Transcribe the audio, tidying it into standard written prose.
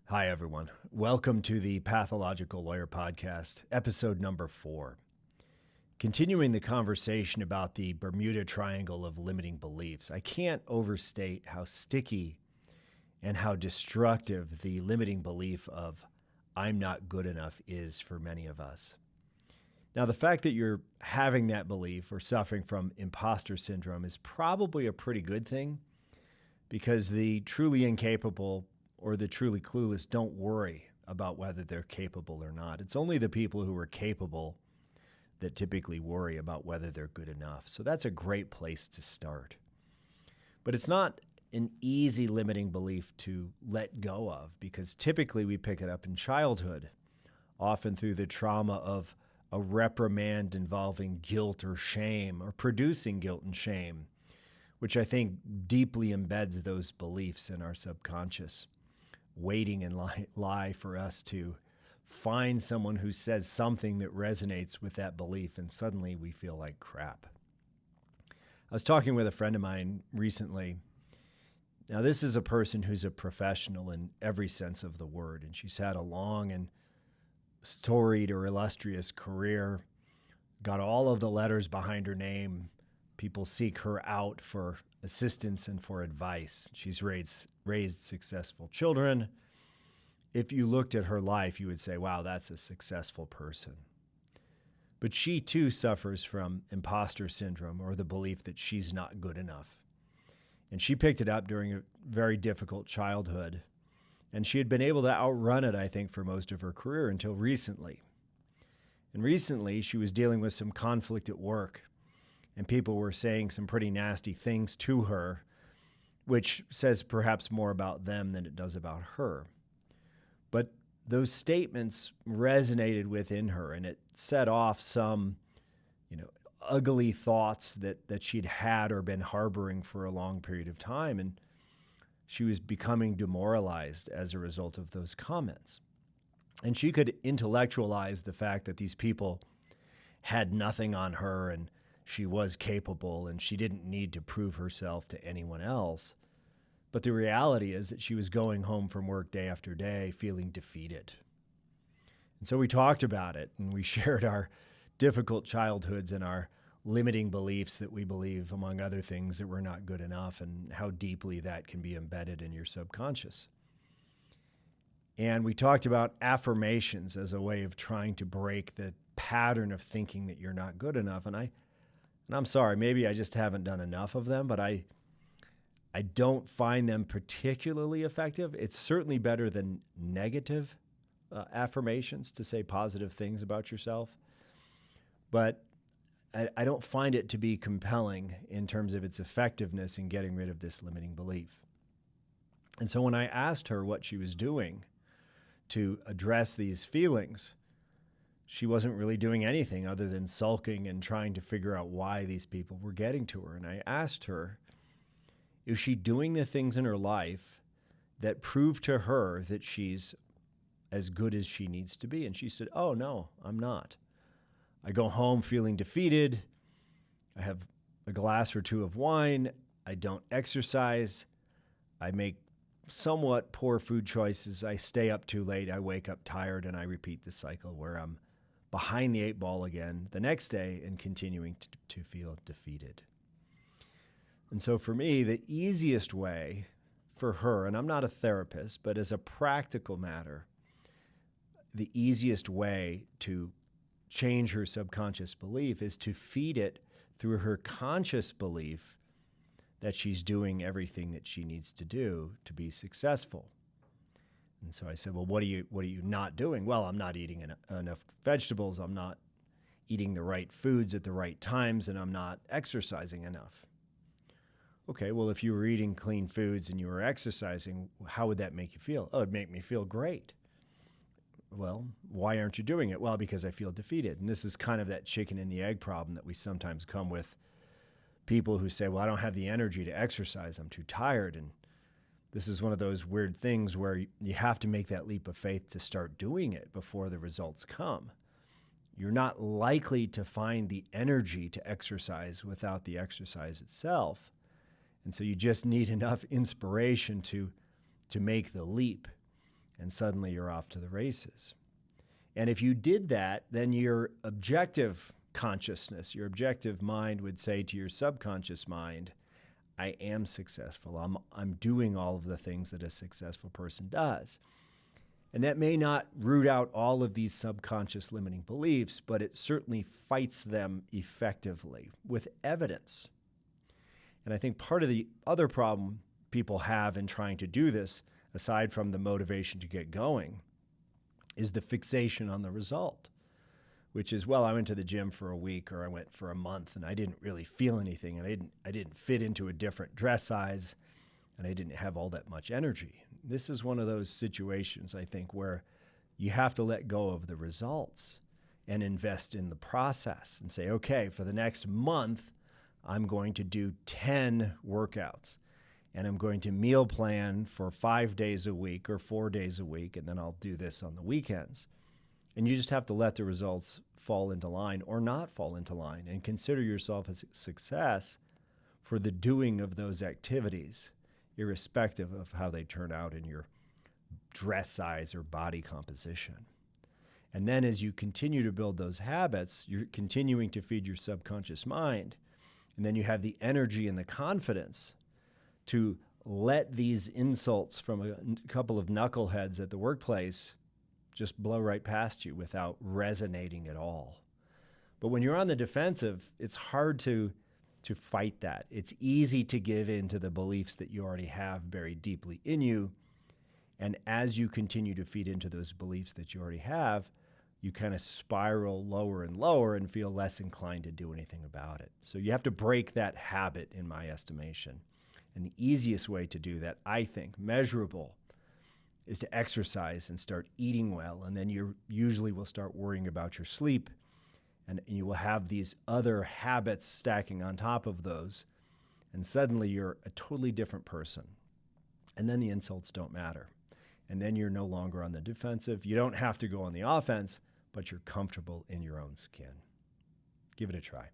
Hi, everyone. Welcome to the Pathological Lawyer Podcast, episode number 4. Continuing the conversation about the Bermuda Triangle of limiting beliefs, I can't overstate how sticky and how destructive the limiting belief of I'm not good enough is for many of us. Now, the fact that you're having that belief or suffering from imposter syndrome is probably a pretty good thing because the truly incapable or the truly clueless don't worry about whether they're capable or not. It's only the people who are capable that typically worry about whether they're good enough. So that's a great place to start. But it's not an easy limiting belief to let go of because typically we pick it up in childhood, often through the trauma of a reprimand involving guilt or shame or producing guilt and shame, which I think deeply embeds those beliefs in our subconscious, waiting and lie for us to find someone who says something that resonates with that belief, and suddenly we feel like crap. I was talking with a friend of mine recently. Now, this is a person who's a professional in every sense of the word, and she's had a long and storied or illustrious career, got all of the letters behind her name. People seek her out for assistance and for advice. She's raised successful children. If you looked at her life, you would say, wow, that's a successful person. But she too suffers from imposter syndrome or the belief that she's not good enough. And she picked it up during a very difficult childhood. And she had been able to outrun it, I think, for most of her career until recently. And recently, she was dealing with some conflict at work. And people were saying some pretty nasty things to her, which says perhaps more about them than it does about her. But those statements resonated within her, and it set off some, ugly thoughts that she'd had or been harboring for a long period of time. And she was becoming demoralized as a result of those comments. And she could intellectualize the fact that these people had nothing on her and she was capable and she didn't need to prove herself to anyone else. But the reality is that she was going home from work day after day feeling defeated. And so we talked about it and we shared our difficult childhoods and our limiting beliefs that we believe, among other things, that we're not good enough and how deeply that can be embedded in your subconscious. And we talked about affirmations as a way of trying to break the pattern of thinking that you're not good enough. And I'm sorry, maybe I just haven't done enough of them, but I don't find them particularly effective. It's certainly better than negative affirmations to say positive things about yourself. But I don't find it to be compelling in terms of its effectiveness in getting rid of this limiting belief. And so when I asked her what she was doing to address these feelings, she wasn't really doing anything other than sulking and trying to figure out why these people were getting to her. And I asked her, is she doing the things in her life that prove to her that she's as good as she needs to be? And she said, oh, no, I'm not. I go home feeling defeated. I have a glass or two of wine. I don't exercise. I make somewhat poor food choices. I stay up too late. I wake up tired, and I repeat the cycle where I'm behind the 8 ball again the next day and continuing to feel defeated. And so for me, the easiest way for her, and I'm not a therapist, but as a practical matter, the easiest way to change her subconscious belief is to feed it through her conscious belief that she's doing everything that she needs to do to be successful. And so I said, well, what are you not doing? Well, I'm not eating enough vegetables. I'm not eating the right foods at the right times, and I'm not exercising enough. Okay, well, if you were eating clean foods and you were exercising, how would that make you feel? Oh, it'd make me feel great. Well, why aren't you doing it? Well, because I feel defeated. And this is kind of that chicken and the egg problem that we sometimes come with people who say, well, I don't have the energy to exercise. I'm too tired. And this is one of those weird things where you have to make that leap of faith to start doing it before the results come. You're not likely to find the energy to exercise without the exercise itself. And so you just need enough inspiration to make the leap. and suddenly you're off to the races. And if you did that, then your objective consciousness, your objective mind would say to your subconscious mind, I am successful. I'm doing all of the things that a successful person does. And that may not root out all of these subconscious limiting beliefs, but it certainly fights them effectively with evidence. And I think part of the other problem people have in trying to do this, aside from the motivation to get going, is the fixation on the result, which is, well, I went to the gym for a week or I went for a month and I didn't really feel anything, and I didn't fit into a different dress size, and I didn't have all that much energy. This is one of those situations, I think, where you have to let go of the results and invest in the process and say, okay, for the next month, I'm going to do 10 workouts, and I'm going to meal plan for 5 days a week or 4 days a week, and then I'll do this on the weekends. And you just have to let the results fall into line or not fall into line, and consider yourself a success for the doing of those activities, irrespective of how they turn out in your dress size or body composition. And then as you continue to build those habits, you're continuing to feed your subconscious mind. And then you have the energy and the confidence to let these insults from a couple of knuckleheads at the workplace just blow right past you without resonating at all. But when you're on the defensive, it's hard to fight that. It's easy to give in to the beliefs that you already have buried deeply in you. And as you continue to feed into those beliefs that you already have, you kind of spiral lower and lower and feel less inclined to do anything about it. So you have to break that habit, in my estimation. And the easiest way to do that, I think, measurable, is to exercise and start eating well. And then you usually will start worrying about your sleep, and you will have these other habits stacking on top of those. And suddenly you're a totally different person. And then the insults don't matter. And then you're no longer on the defensive. You don't have to go on the offense, but you're comfortable in your own skin. Give it a try.